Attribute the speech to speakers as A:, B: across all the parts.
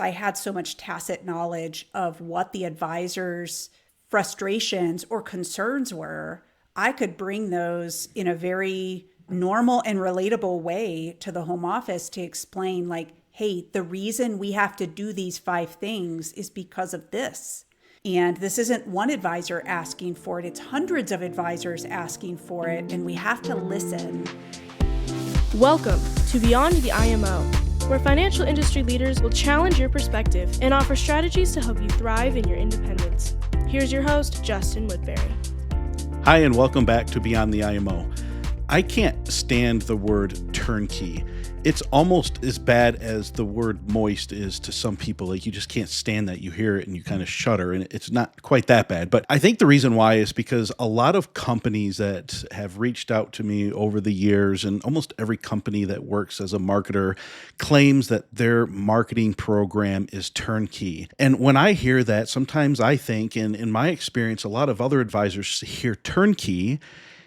A: I had so much tacit knowledge of what the advisor's frustrations or concerns were. I could bring those in a very normal and relatable way to the home office to explain, like, hey, the reason we have to do these 5 things is because of this. And this isn't one advisor asking for it, it's hundreds of advisors asking for it, and we have to listen.
B: Welcome to Beyond the IMO, where financial industry leaders will challenge your perspective and offer strategies to help you thrive in your independence. Here's your host, Justin Woodbury.
C: Hi, and welcome back to Beyond the IMO. I can't stand the word turnkey. It's almost as bad as the word moist is to some people. Like, you just can't stand that. You hear it and you kind of shudder, and it's not quite that bad. But I think the reason why is because a lot of companies that have reached out to me over the years, and almost every company that works as a marketer claims that their marketing program is turnkey. And when I hear that, sometimes I think, and in my experience, a lot of other advisors hear turnkey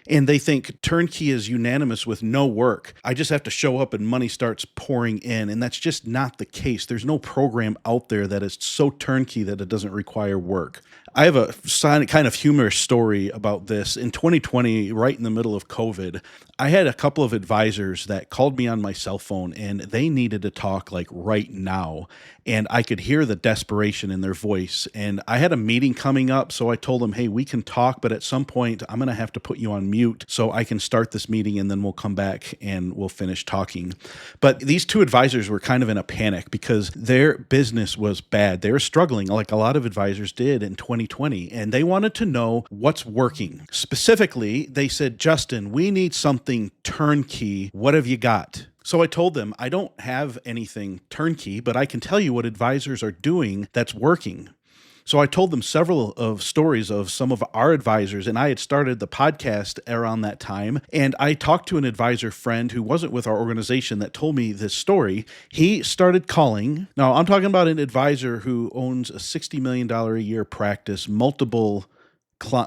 C: and they think turnkey is unanimous with no work. I just have to show up and money starts pouring in. And that's just not the case. There's no program out there that is so turnkey that it doesn't require work. I have a kind of humorous story about this. In 2020, right in the middle of COVID, I had a couple of advisors that called me on my cell phone and they needed to talk like right now. And I could hear the desperation in their voice. And I had a meeting coming up, so I told them, hey, we can talk, but at some point I'm going to have to put you on mute so I can start this meeting and then we'll come back and we'll finish talking. But these two advisors were kind of in a panic because their business was bad. They were struggling like a lot of advisors did in 2020, and they wanted to know what's working. Specifically, they said, Justin, we need something turnkey. What have you got? So I told them, I don't have anything turnkey, but I can tell you what advisors are doing that's working. So I told them several of stories of some of our advisors, and I had started the podcast around that time. And I talked to an advisor friend who wasn't with our organization that told me this story. He started calling. Now, I'm talking about an advisor who owns a $60 million a year practice, multiple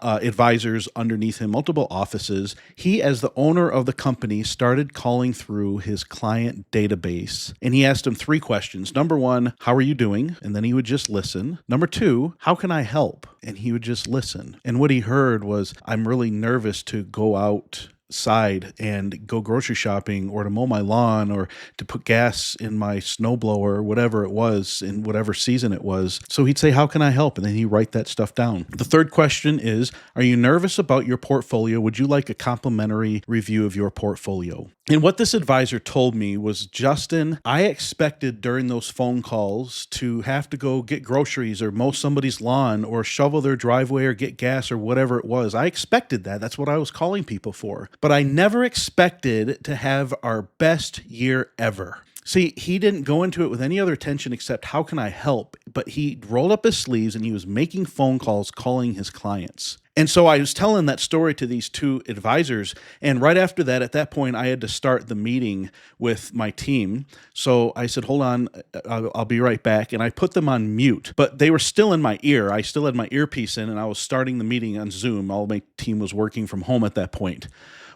C: advisors underneath him, multiple offices. He, as the owner of the company, started calling through his client database, and he asked him 3 questions. Number 1, how are you doing? And then he would just listen. Number 2, how can I help? And he would just listen. And what he heard was, I'm really nervous to go outside and go grocery shopping or to mow my lawn or to put gas in my snowblower, whatever it was, in whatever season it was. So he'd say, how can I help? And then he'd write that stuff down. The 3rd question is, are you nervous about your portfolio? Would you like a complimentary review of your portfolio? And what this advisor told me was, Justin, I expected during those phone calls to have to go get groceries or mow somebody's lawn or shovel their driveway or get gas or whatever it was. I expected that. That's what I was calling people for. But I never expected to have our best year ever. See, he didn't go into it with any other attention except how can I help? But he rolled up his sleeves and he was making phone calls, calling his clients. And so I was telling that story to these 2 advisors. And right after that, at that point, I had to start the meeting with my team. So I said, hold on, I'll be right back. And I put them on mute, but they were still in my ear. I still had my earpiece in and I was starting the meeting on Zoom. All my team was working from home at that point.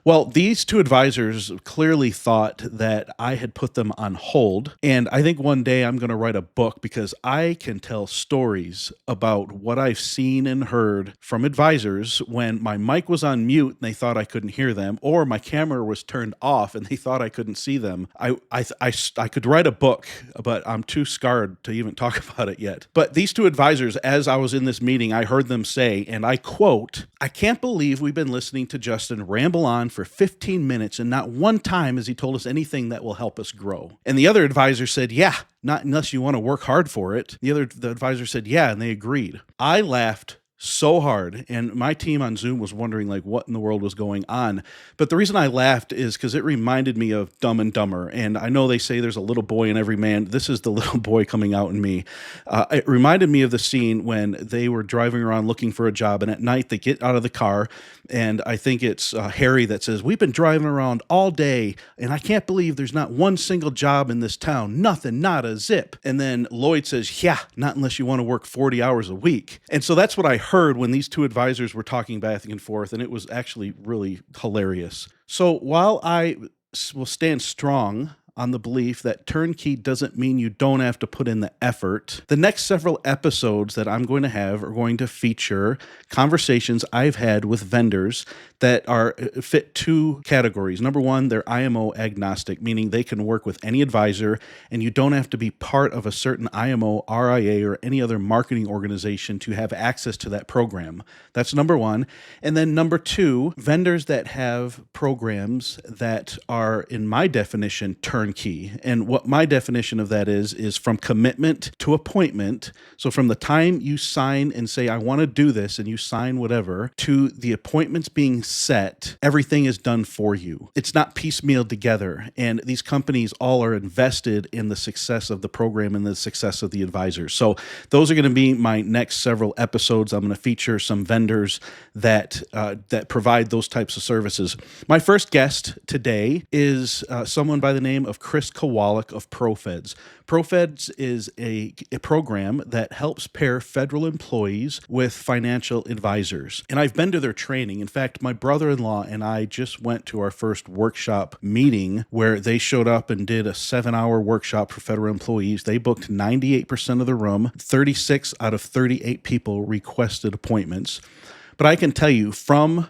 C: Well, these 2 advisors clearly thought that I had put them on hold. And I think one day I'm going to write a book because I can tell stories about what I've seen and heard from advisors when my mic was on mute and they thought I couldn't hear them, or my camera was turned off and they thought I couldn't see them. I could write a book, but I'm too scarred to even talk about it yet. But these 2 advisors, as I was in this meeting, I heard them say, and I quote, I can't believe we've been listening to Justin ramble on for 15 minutes and not one time has he told us anything that will help us grow. And the other advisor said, yeah, not unless you want to work hard for it. The advisor said, yeah, and they agreed. I laughed so hard, and my team on Zoom was wondering like what in the world was going on. But the reason I laughed is because it reminded me of Dumb and Dumber. And I know they say there's a little boy in every man. This is the little boy coming out in me. It reminded me of the scene when they were driving around looking for a job, and at night they get out of the car, and I think it's Harry that says, we've been driving around all day, and I can't believe there's not one single job in this town. Nothing, not a zip. And then Lloyd says, yeah, not unless you want to work 40 hours a week. And so that's what I heard when these 2 advisors were talking back and forth, and it was actually really hilarious. So while I will stand strong on the belief that turnkey doesn't mean you don't have to put in the effort. The next several episodes that I'm going to have are going to feature conversations I've had with vendors that are fit two categories. Number one, they're IMO agnostic, meaning they can work with any advisor and you don't have to be part of a certain IMO, RIA, or any other marketing organization to have access to that program. That's number one. And then number two, vendors that have programs that are, in my definition, turnkey. And what my definition of that is from commitment to appointment. So from the time you sign and say, I want to do this, and you sign whatever, to the appointments being set, everything is done for you. It's not piecemealed together. And these companies all are invested in the success of the program and the success of the advisors. So those are going to be my next several episodes. I'm going to feature some vendors that provide those types of services. My first guest today is someone by the name of Chris Kowalik of ProFeds. ProFeds is a program that helps pair federal employees with financial advisors. And I've been to their training. In fact, my brother-in-law and I just went to our first workshop meeting where they showed up and did a 7-hour workshop for federal employees. They booked 98% of the room. 36 out of 38 people requested appointments. But I can tell you, from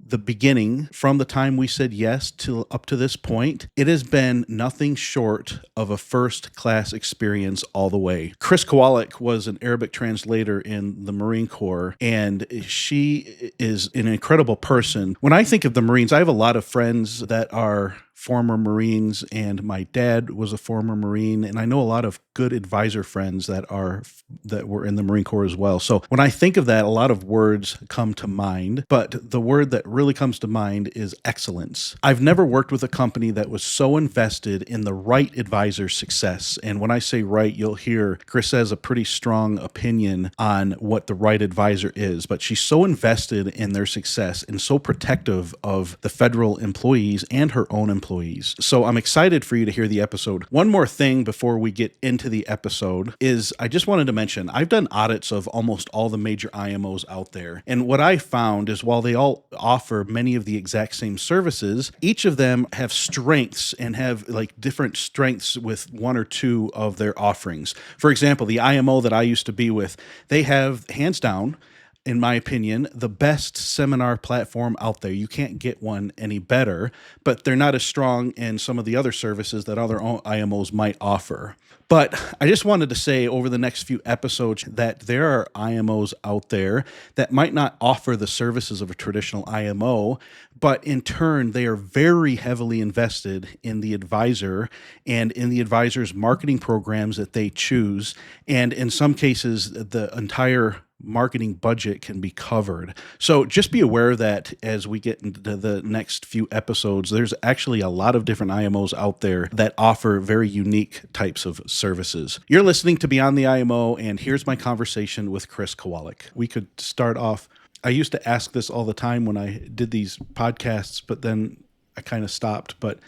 C: the beginning, from the time we said yes to up to this point, it has been nothing short of a first-class experience all the way. Chris Kowalik was an Arabic translator in the Marine Corps, and she is an incredible person. When I think of the Marines, I have a lot of friends that are former Marines, and my dad was a former Marine, and I know a lot of good advisor friends that were in the Marine Corps as well. So when I think of that, a lot of words come to mind, but the word that really comes to mind is excellence. I've never worked with a company that was so invested in the right advisor's success. And when I say right, you'll hear Chris has a pretty strong opinion on what the right advisor is, but she's so invested in their success and so protective of the federal employees and her own employees. So I'm excited for you to hear the episode. One more thing before we get into the episode is I just wanted to mention, I've done audits of almost all the major IMOs out there. And what I found is while they all offer many of the exact same services, each of them have strengths and have like different strengths with one or two of their offerings. For example, the IMO that I used to be with, they have hands down, in my opinion, the best seminar platform out there. You can't get one any better, but they're not as strong in some of the other services that other IMOs might offer. But I just wanted to say over the next few episodes that there are IMOs out there that might not offer the services of a traditional IMO, but in turn, they are very heavily invested in the advisor and in the advisor's marketing programs that they choose. And in some cases, the entire marketing budget can be covered. So just be aware that as we get into the next few episodes, there's actually a lot of different IMOs out there that offer very unique types of services. You're listening to Beyond the IMO, and here's my conversation with Chris Kowalik. We could start off. I used to ask this all the time when I did these podcasts, but then I kind of stopped. But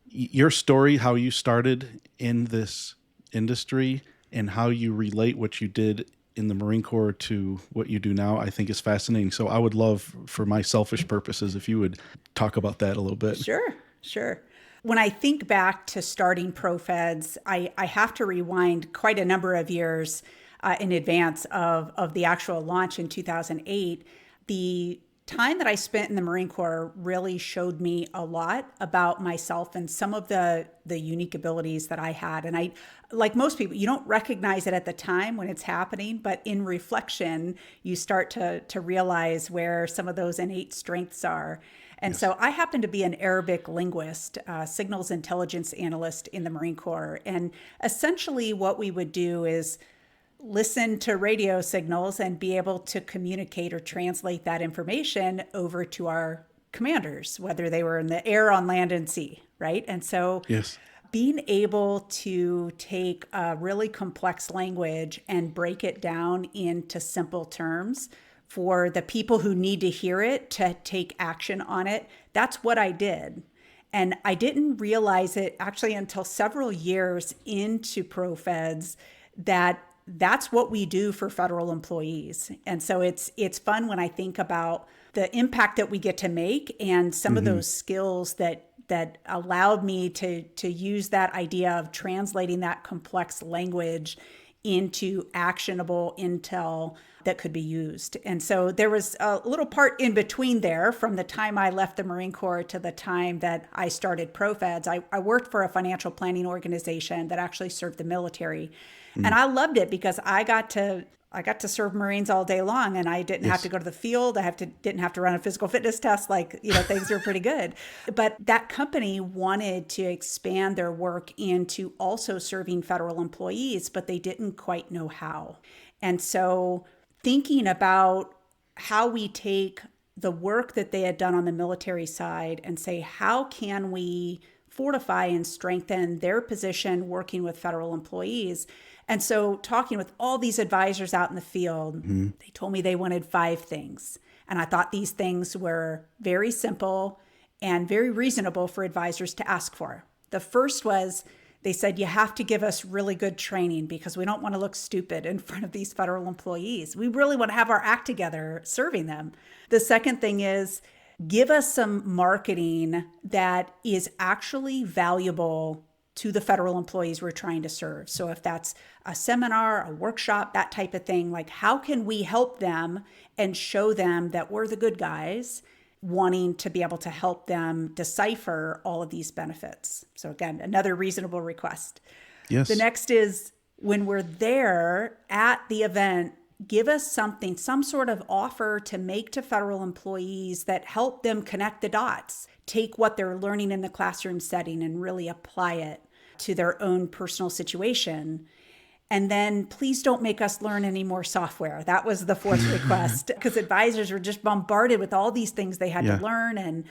C: your story, how you started in this industry and how you relate what you did in the Marine Corps to what you do now, I think is fascinating. So I would love, for my selfish purposes, if you would talk about that a little bit.
A: Sure. When I think back to starting ProFeds, I have to rewind quite a number of years in advance of the actual launch in 2008. The time that I spent in the Marine Corps really showed me a lot about myself and some of the unique abilities that I had. And I, like most people, you don't recognize it at the time when it's happening, but in reflection, you start to realize where some of those innate strengths are. And so I happen to be an Arabic linguist, signals intelligence analyst in the Marine Corps. And essentially what we would do is listen to radio signals and be able to communicate or translate that information over to our commanders, whether they were in the air, on land, and sea, right? And so being able to take a really complex language and break it down into simple terms for the people who need to hear it to take action on it, that's what I did. And I didn't realize it actually until several years into ProFeds that that's what we do for federal employees. And so it's fun when I think about the impact that we get to make and some of those skills that that allowed me to use that idea of translating that complex language into actionable intel that could be used. And so there was a little part in between there from the time I left the Marine Corps to the time that I started ProFeds. I worked for a financial planning organization that actually served the military. And I loved it because I got to serve Marines all day long, and I didn't have to go to the field. Didn't have to run a physical fitness test. Things were pretty good. But that company wanted to expand their work into also serving federal employees, but they didn't quite know how. And so thinking about how we take the work that they had done on the military side and say, how can we fortify and strengthen their position working with federal employees? And so talking with all these advisors out in the field, they told me they wanted 5 things. And I thought these things were very simple and very reasonable for advisors to ask for. The first was, they said, you have to give us really good training because we don't want to look stupid in front of these federal employees. We really want to have our act together serving them. The second thing is, give us some marketing that is actually valuable to the federal employees we're trying to serve. So if that's a seminar, a workshop, that type of thing, like how can we help them and show them that we're the good guys, wanting to be able to help them decipher all of these benefits. So again, another reasonable request.
C: Yes.
A: The next is, when we're there at the event, give us something, some sort of offer to make to federal employees that help them connect the dots, take what they're learning in the classroom setting and really apply it to their own personal situation. And then please don't make us learn any more software. That was the fourth request, because advisors were just bombarded with all these things they had to learn. And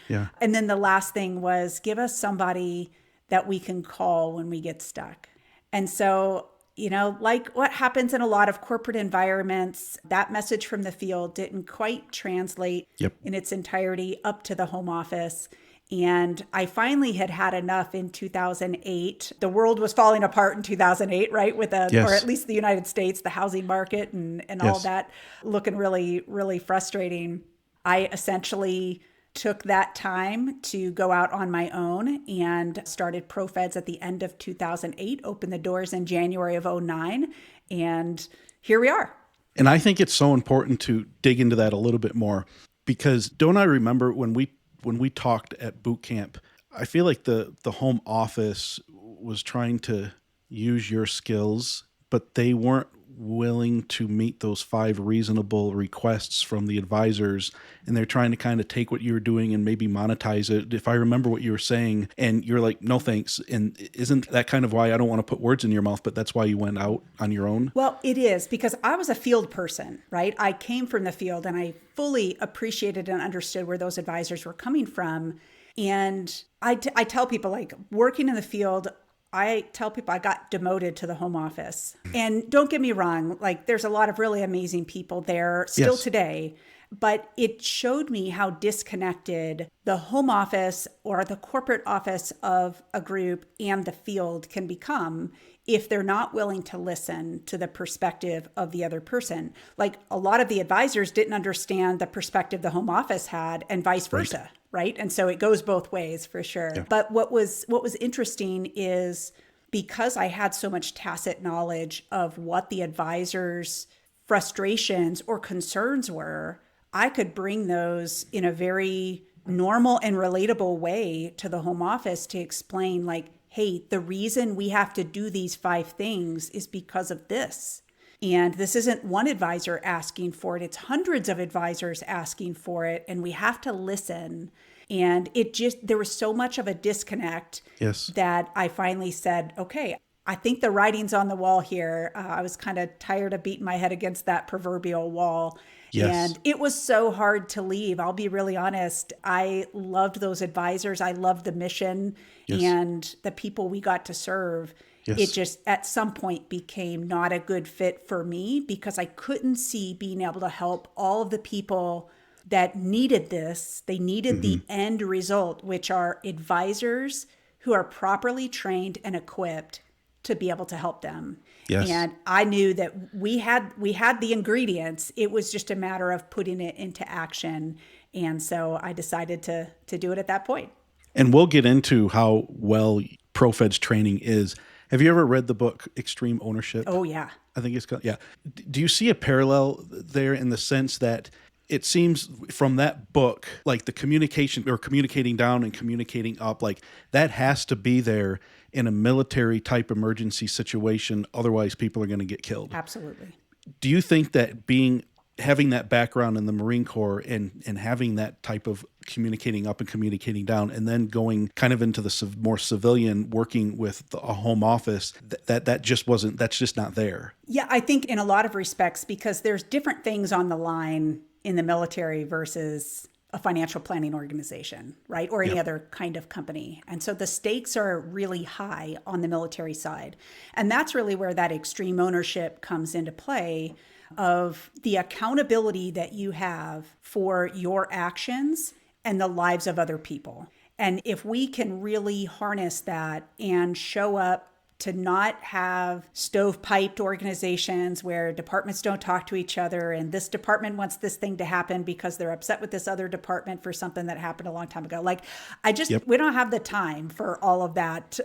A: then the last thing was, give us somebody that we can call when we get stuck. And so, like what happens in a lot of corporate environments, that message from the field didn't quite translate in its entirety up to the home office. And I finally had enough in 2008. The world was falling apart in 2008, right? Or at least the United States, the housing market and all that looking really, really frustrating. I essentially took that time to go out on my own and started ProFeds at the end of 2008, opened the doors in January of 2009, and here we are.
C: And I think it's so important to dig into that a little bit more, because don't I remember when we talked at boot camp, I feel like the home office was trying to use your skills, but they weren't willing to meet those 5 reasonable requests from the advisors. And they're trying to kind of take what you were doing and maybe monetize it, if I remember what you were saying. And you're like, no, thanks. And isn't that kind of why, I don't want to put words in your mouth, but that's why you went out on your own?
A: Well, it is, because I was a field person, right? I came from the field and I fully appreciated and understood where those advisors were coming from. And I tell people, like, working in the field, I tell people I got demoted to the home office. And don't get me wrong, like, there's a lot of really amazing people there still today, but it showed me how disconnected the home office or the corporate office of a group and the field can become if they're not willing to listen to the perspective of the other person. Like, a lot of the advisors didn't understand the perspective the home office had, and vice versa. Right. And so it goes both ways for sure. Yeah. But what was interesting is, because I had so much tacit knowledge of what the advisors' frustrations or concerns were, I could bring those in a very normal and relatable way to the home office to explain, like, hey, the reason we have to do these 5 things is because of this. And this isn't one advisor asking for it. It's hundreds of advisors asking for it. And we have to listen. And there was so much of a disconnect that I finally said, okay, I think the writing's on the wall here. I was kind of tired of beating my head against that proverbial wall. And it was so hard to leave. I'll be really honest. I loved those advisors. I loved the mission and the people we got to serve. It just at some point became not a good fit for me, because I couldn't see being able to help all of the people that needed this. They needed the end result, which are advisors who are properly trained and equipped to be able to help them. And I knew that we had the ingredients. It was just a matter of putting it into action. And so I decided to do it at that point.
C: And we'll get into how well ProFeds training is. Have you ever read the book Extreme Ownership?
A: Oh, yeah.
C: I think it's called, yeah. Do you see a parallel there in the sense that it seems from that book, like the communication or communicating down and communicating up, like that has to be there in a military type emergency situation. Otherwise, people are going to get killed.
A: Absolutely.
C: Do you think that having that background in the Marine Corps and having that type of communicating up and communicating down, and then going kind of into the more civilian working with a home office, that's just not there?
A: Yeah, I think in a lot of respects, because there's different things on the line in the military versus a financial planning organization, right? Or any other kind of company. And so the stakes are really high on the military side. And that's really where that extreme ownership comes into play, of the accountability that you have for your actions and the lives of other people. And if we can really harness that and show up to not have stovepiped organizations where departments don't talk to each other and this department wants this thing to happen because they're upset with this other department for something that happened a long time ago. Like, we don't have the time for all of that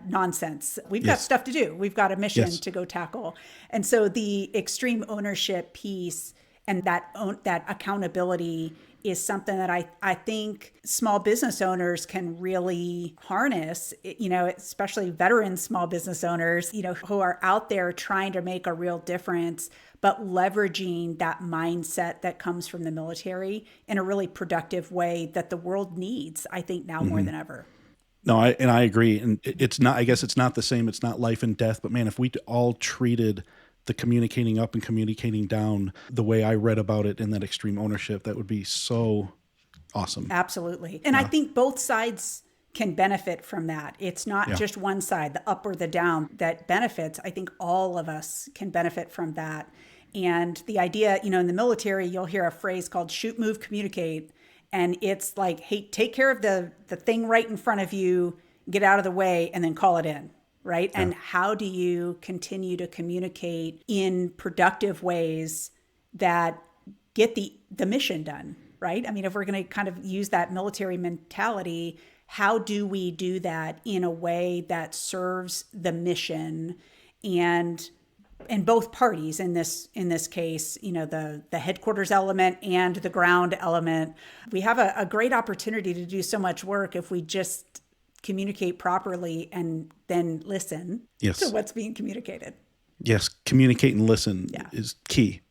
A: nonsense. We've got stuff to do. We've got a mission to go tackle. And so the extreme ownership piece and that accountability is something that I think small business owners can really harness, especially veteran small business owners, who are out there trying to make a real difference, but leveraging that mindset that comes from the military in a really productive way that the world needs, I think, now more than ever.
C: No, I agree. And it's not, I guess it's not the same. It's not life and death, but man, if we all treated the communicating up and communicating down the way I read about it in that extreme ownership, that would be so awesome.
A: Absolutely. And I think both sides can benefit from that. It's not just one side, the up or the down, that benefits. I think all of us can benefit from that. And the idea, in the military, you'll hear a phrase called shoot, move, communicate. And it's like, hey, take care of the thing right in front of you, get out of the way, and then call it in. Right? Yeah. And how do you continue to communicate in productive ways that get the mission done, right? I mean, if we're going to kind of use that military mentality, how do we do that in a way that serves the mission and both parties in this case, the headquarters element and the ground element? We have a great opportunity to do so much work if we just communicate properly and then listen to what's being communicated.
C: Yes, communicate and listen is key.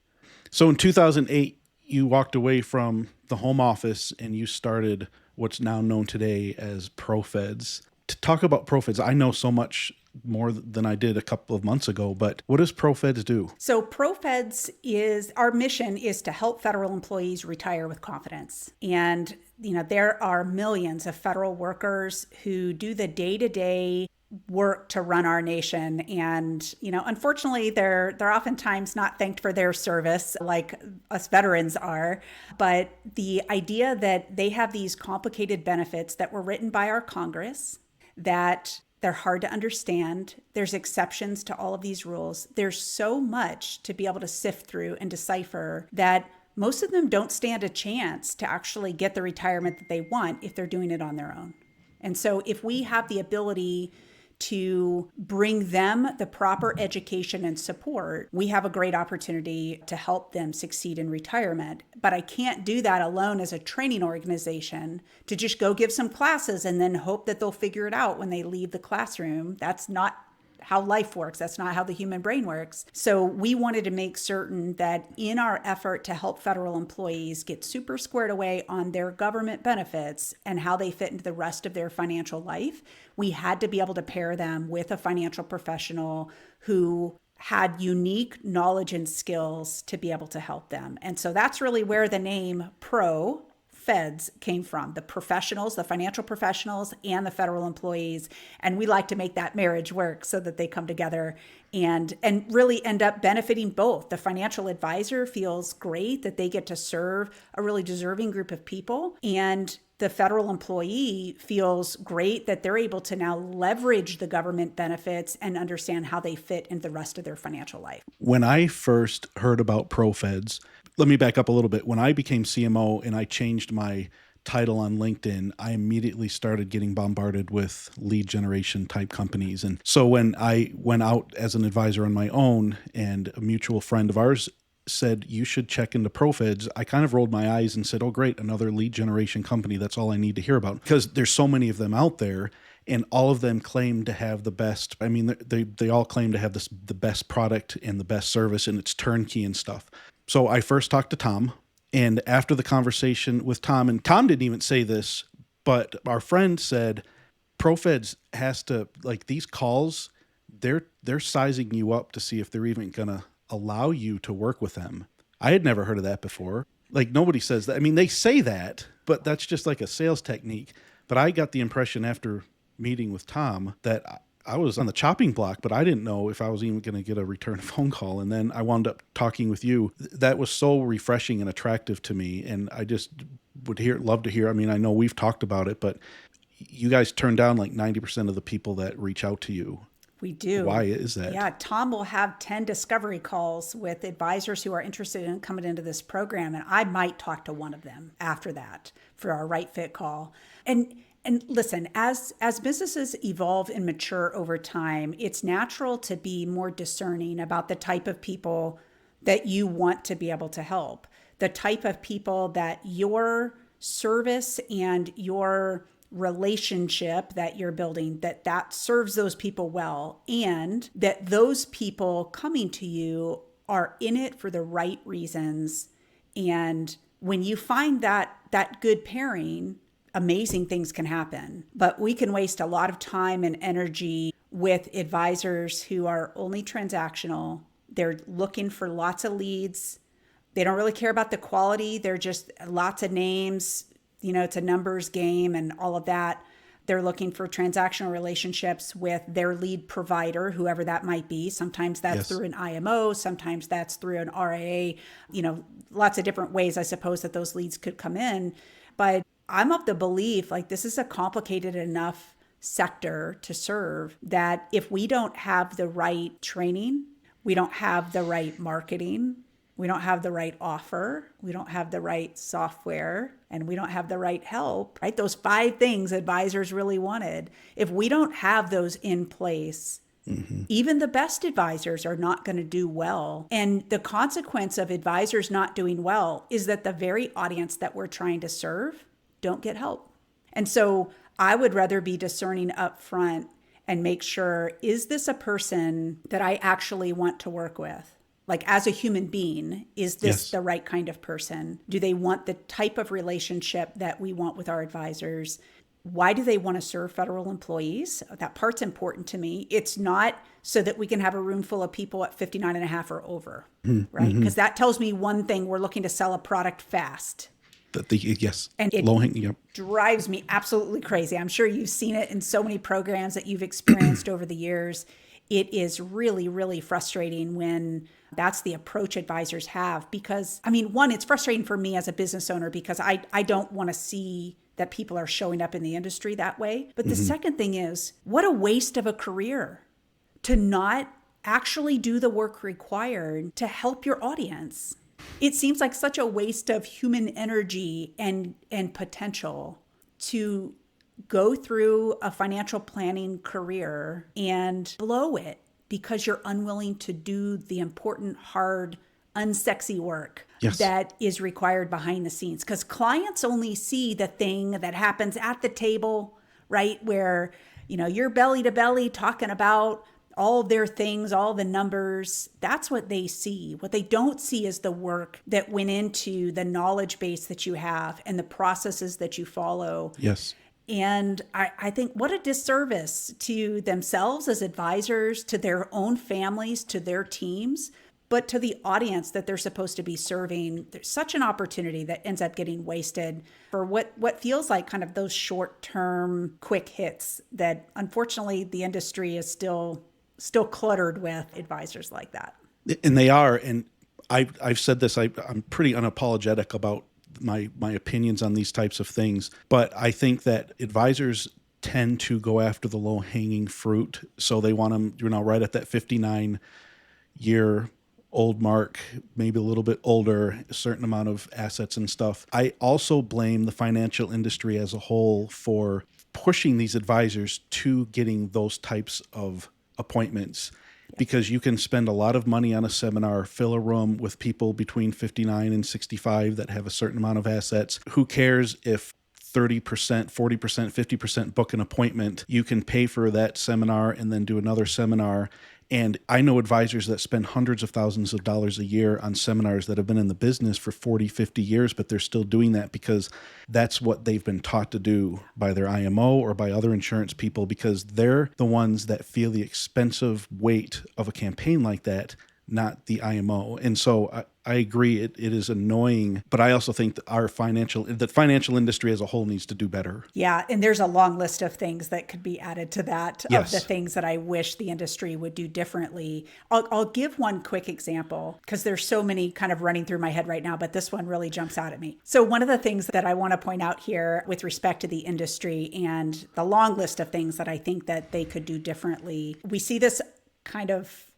C: So in 2008, you walked away from the home office and you started what's now known today as ProFeds. To talk about ProFeds, I know so much more than I did a couple of months ago, but what does ProFeds do?
A: So ProFeds our mission is to help federal employees retire with confidence. And, there are millions of federal workers who do the day-to-day work to run our nation. And, unfortunately, they're oftentimes not thanked for their service like us veterans are. But the idea that they have these complicated benefits that were written by our Congress, that they're hard to understand. There's exceptions to all of these rules. There's so much to be able to sift through and decipher that most of them don't stand a chance to actually get the retirement that they want if they're doing it on their own. And so if we have the ability to bring them the proper education and support, we have a great opportunity to help them succeed in retirement. But I can't do that alone as a training organization to just go give some classes and then hope that they'll figure it out when they leave the classroom. That's not how life works. That's not how the human brain works. So we wanted to make certain that in our effort to help federal employees get super squared away on their government benefits and how they fit into the rest of their financial life, we had to be able to pair them with a financial professional who had unique knowledge and skills to be able to help them. And so that's really where the name ProFeds came from, the professionals, the financial professionals and the federal employees. And we like to make that marriage work so that they come together and really end up benefiting both. The financial advisor feels great that they get to serve a really deserving group of people, and the federal employee feels great that they're able to now leverage the government benefits and understand how they fit into the rest of their financial life.
C: When I first heard about ProFeds, let me back up a little bit. When I became CMO and I changed my title on LinkedIn, I immediately started getting bombarded with lead generation type companies. And so when I went out as an advisor on my own and a mutual friend of ours said, you should check into ProFeds, I kind of rolled my eyes and said, oh, great, another lead generation company. That's all I need to hear about, because there's so many of them out there. And all of them claim to have the best. I mean, they all claim to have the best product and the best service, and it's turnkey and stuff. So I first talked to Tom, and after the conversation with Tom, and Tom didn't even say this, but our friend said, ProFeds has to, like, these calls, they're sizing you up to see if they're even going to allow you to work with them. I had never heard of that before. Like, nobody says that. I mean, they say that, but that's just like a sales technique. But I got the impression after meeting with Tom that I was on the chopping block, but I didn't know if I was even going to get a return phone call. And then I wound up talking with you. That was so refreshing and attractive to me. And I just would love to hear. I mean, I know we've talked about it, but you guys turn down like 90% of the people that reach out to you.
A: We do.
C: Why is that?
A: Yeah, Tom will have 10 discovery calls with advisors who are interested in coming into this program. And I might talk to one of them after that for our right fit call. And listen, as businesses evolve and mature over time, it's natural to be more discerning about the type of people that you want to be able to help, the type of people that your service and your relationship that you're building, that serves those people well, and that those people coming to you are in it for the right reasons. And when you find that good pairing, amazing things can happen. But we can waste a lot of time and energy with advisors who are only transactional. They're looking for lots of leads. They don't really care about the quality. They're just lots of names. You know, it's a numbers game and all of that. They're looking for transactional relationships with their lead provider, whoever that might be. Sometimes that's through an IMO. Sometimes that's through an RIA. You know, lots of different ways, I suppose, that those leads could come in. But I'm of the belief, like, this is a complicated enough sector to serve that if we don't have the right training, we don't have the right marketing, we don't have the right offer, we don't have the right software, and we don't have the right help, right? Those 5 things advisors really wanted. If we don't have those in place, even the best advisors are not going to do well. And the consequence of advisors not doing well is that the very audience that we're trying to serve don't get help. And so I would rather be discerning up front and make sure, is this a person that I actually want to work with? Like, as a human being, is this the right kind of person? Do they want the type of relationship that we want with our advisors? Why do they want to serve federal employees? That part's important to me. It's not so that we can have a room full of people at 59 and a half or over, right? Because that tells me one thing: we're looking to sell a product fast. And it drives me absolutely crazy. I'm sure you've seen it in so many programs that you've experienced over the years. It is really, really frustrating when that's the approach advisors have. Because, I mean, one, it's frustrating for me as a business owner because I don't want to see that people are showing up in the industry that way. But the second thing is, what a waste of a career to not actually do the work required to help your audience. It seems like such a waste of human energy and potential to go through a financial planning career and blow it because you're unwilling to do the important, hard, unsexy work that is required behind the scenes. Because clients only see the thing that happens at the table, right? Where, you know, you're belly to belly talking about all their things, all the numbers. That's what they see. What they don't see is the work that went into the knowledge base that you have and the processes that you follow.
C: Yes.
A: And I think what a disservice to themselves as advisors, to their own families, to their teams, but to the audience that they're supposed to be serving. There's such an opportunity that ends up getting wasted for what feels like kind of those short-term quick hits that unfortunately the industry is still cluttered with advisors like that.
C: And they are. And I've said this, I'm pretty unapologetic about my opinions on these types of things, but I think that advisors tend to go after the low hanging fruit. So they want them, right at that 59 year old mark, maybe a little bit older, a certain amount of assets and stuff. I also blame the financial industry as a whole for pushing these advisors to getting those types of appointments, because you can spend a lot of money on a seminar, fill a room with people between 59 and 65 that have a certain amount of assets. Who cares if 30%, 40%, 50% book an appointment? You can pay for that seminar and then do another seminar. And I know advisors that spend hundreds of thousands of dollars a year on seminars that have been in the business for 40, 50 years, but they're still doing that because that's what they've been taught to do by their IMO or by other insurance people, because they're the ones that feel the expensive weight of a campaign like that, not the IMO. And so I agree, it is annoying, but I also think that the financial industry as a whole needs to do better.
A: Yeah, and there's a long list of things that could be added to that,
C: Yes.
A: of the things that I wish the industry would do differently. I'll give one quick example because there's so many kind of running through my head right now, but this one really jumps out at me. So one of the things that I want to point out here with respect to the industry and the long list of things that I think that they could do differently, we see this kind of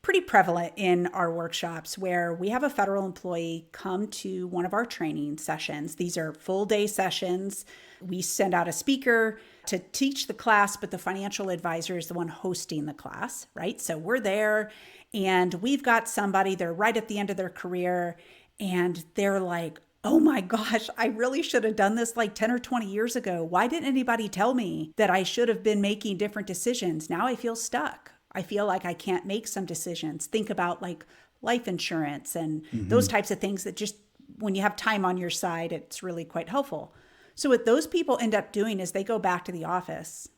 A: pretty prevalent in our workshops where we have a federal employee come to one of our training sessions. These are full day sessions. We send out a speaker to teach the class, but the financial advisor is the one hosting the class, right? So we're there and we've got somebody, they're right at the end of their career and they're like, oh my gosh, I really should have done this like 10 or 20 years ago. Why didn't anybody tell me that I should have been making different decisions? Now I feel stuck. I feel like I can't make some decisions. Think about like life insurance and those types of things that just, when you have time on your side, it's really quite helpful. So what those people end up doing is they go back to the office,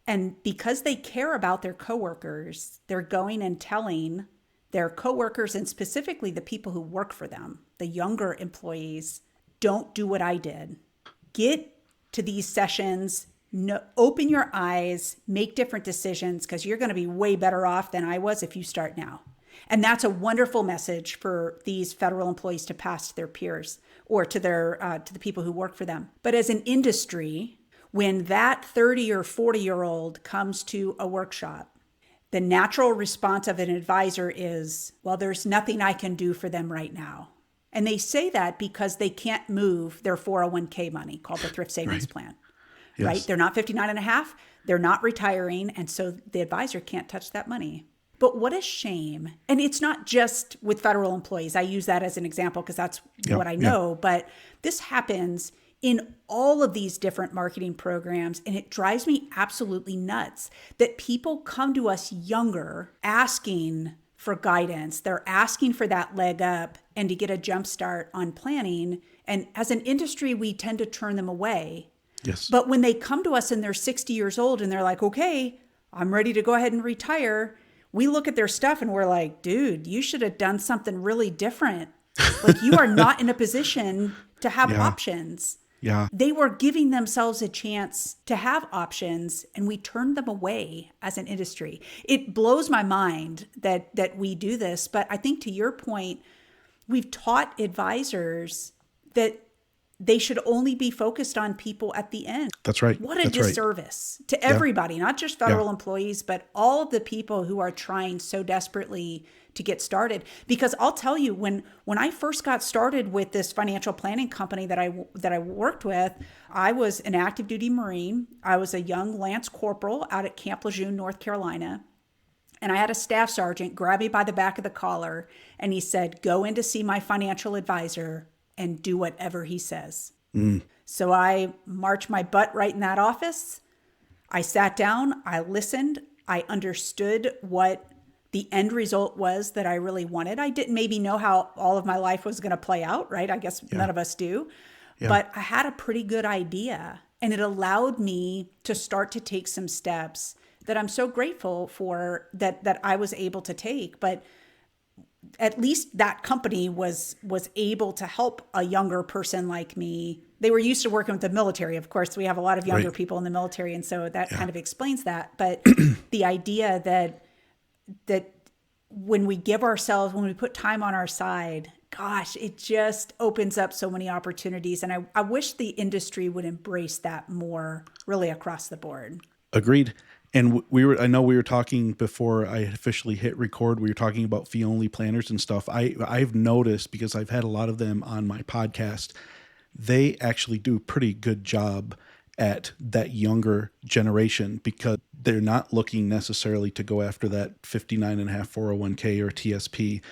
A: and because they care about their coworkers, they're going and telling their coworkers, and specifically the people who work for them, the younger employees, don't do what I did. Get to these sessions. No, open your eyes, make different decisions, because you're going to be way better off than I was if you start now. And that's a wonderful message for these federal employees to pass to their peers or to to the people who work for them. But as an industry, when that 30 or 40-year-old comes to a workshop, the natural response of an advisor is, well, there's nothing I can do for them right now. And they say that because they can't move their 401k money, called the thrift savings plan.
C: Yes.
A: Right? They're not 59 and a half. They're not retiring. And so the advisor can't touch that money. But what a shame. And it's not just with federal employees. I use that as an example because that's what I know. But this happens in all of these different marketing programs. And it drives me absolutely nuts that people come to us younger asking for guidance. They're asking for that leg up and to get a jump start on planning. And as an industry, we tend to turn them away.
C: Yes.
A: But when they come to us and they're 60 years old and they're like, okay, I'm ready to go ahead and retire, we look at their stuff and we're like, dude, you should have done something really different. Like, you are not in a position to have options.
C: Yeah.
A: They were giving themselves a chance to have options, and we turned them away as an industry. It blows my mind that we do this. But I think, to your point, we've taught advisors that they should only be focused on people at the end.
C: That's right.
A: What a
C: That's right.
A: disservice to everybody, not just federal employees, but all of the people who are trying so desperately to get started. Because I'll tell you, when I first got started with this financial planning company that I worked with, I was an active duty Marine. I was a young Lance Corporal out at Camp Lejeune, North Carolina. And I had a staff sergeant grab me by the back of the collar, and he said, go in to see my financial advisor and do whatever he says. So I marched my butt right in that office. I sat down, I listened, I understood what the end result was that I really wanted. I didn't maybe know how all of my life was going to play out, right? I guess none of us do. But I had a pretty good idea, and it allowed me to start to take some steps that I'm so grateful for that I was able to take. But at least that company was able to help a younger person like me. They were used to working with the military. Of course, we have a lot of younger people in the military, and so that kind of explains that. But the idea that when we put time on our side, gosh, it just opens up so many opportunities. And I wish the industry would embrace that more, really across the board.
C: Agreed. And I know we were talking before I officially hit record, we were talking about fee only planners and stuff. I've noticed, because I've had a lot of them on my podcast, they actually do a pretty good job at that younger generation, because they're not looking necessarily to go after that 59.5 401k or TSP.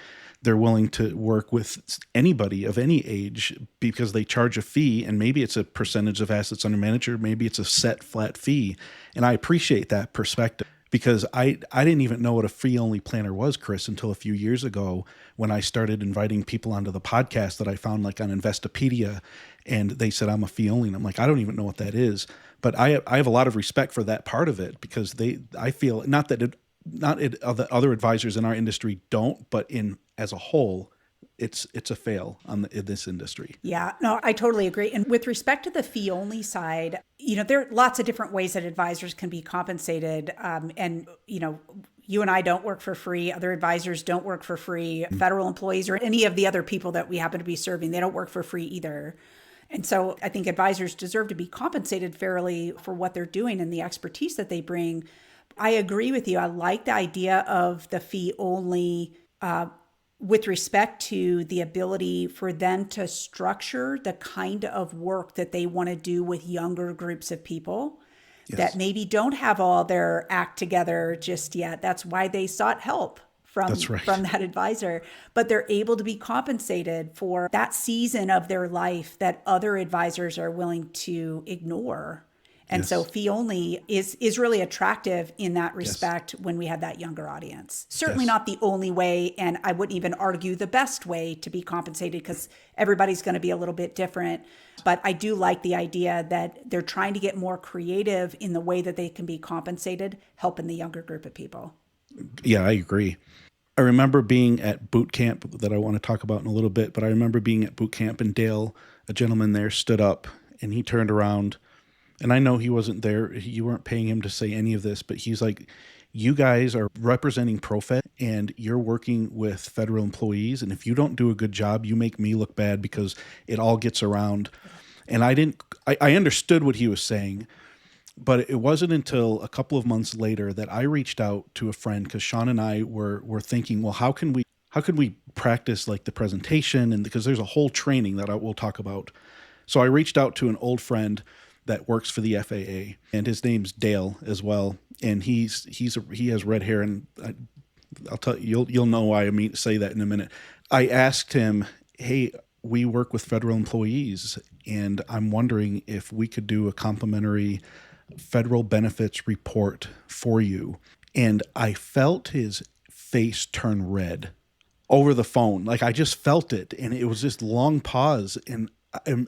C: They're willing to work with anybody of any age because they charge a fee, and maybe it's a percentage of assets under management, maybe it's a set flat fee. And I appreciate that perspective, because I didn't even know what a fee only planner was, Chris, until a few years ago when I started inviting people onto the podcast that I found like on Investopedia, and they said, I'm a fee only. And I'm like, I don't even know what that is. But I have a lot of respect for that part of it, because I feel the other advisors in our industry don't, but as a whole, it's a fail in this industry.
A: Yeah, no, I totally agree. And with respect to the fee only side, there are lots of different ways that advisors can be compensated. And you and I don't work for free. Other advisors don't work for free. Federal employees or any of the other people that we happen to be serving, they don't work for free either. And so I think advisors deserve to be compensated fairly for what they're doing and the expertise that they bring. I agree with you. I like the idea of the fee only with respect to the ability for them to structure the kind of work that they want to do with younger groups of people. Yes. That maybe don't have all their act together just yet. That's why they sought help from that advisor. But they're able to be compensated for that season of their life that other advisors are willing to ignore. And so fee only is really attractive in that respect when we have that younger audience. Certainly not the only way, and I wouldn't even argue the best way to be compensated, because everybody's going to be a little bit different. But I do like the idea that they're trying to get more creative in the way that they can be compensated, helping the younger group of people.
C: Yeah, I agree. I remember being at boot camp that I want to talk about in a little bit, but I remember being at boot camp, and Dale, a gentleman there, stood up and he turned around. And I know he wasn't there. You weren't paying him to say any of this, but he's like, you guys are representing ProFed and you're working with federal employees. And if you don't do a good job, you make me look bad, because it all gets around. And I understood what he was saying, but it wasn't until a couple of months later that I reached out to a friend, because Sean and I were thinking, well, how can we practice like the presentation? And because there's a whole training that we'll talk about. So I reached out to an old friend that works for the FAA, and his name's Dale as well. And he has red hair, and I'll tell you, you'll know why I say that in a minute. I asked him, hey, we work with federal employees, and I'm wondering if we could do a complimentary federal benefits report for you. And I felt his face turn red over the phone. Like, I just felt it, and it was this long pause, and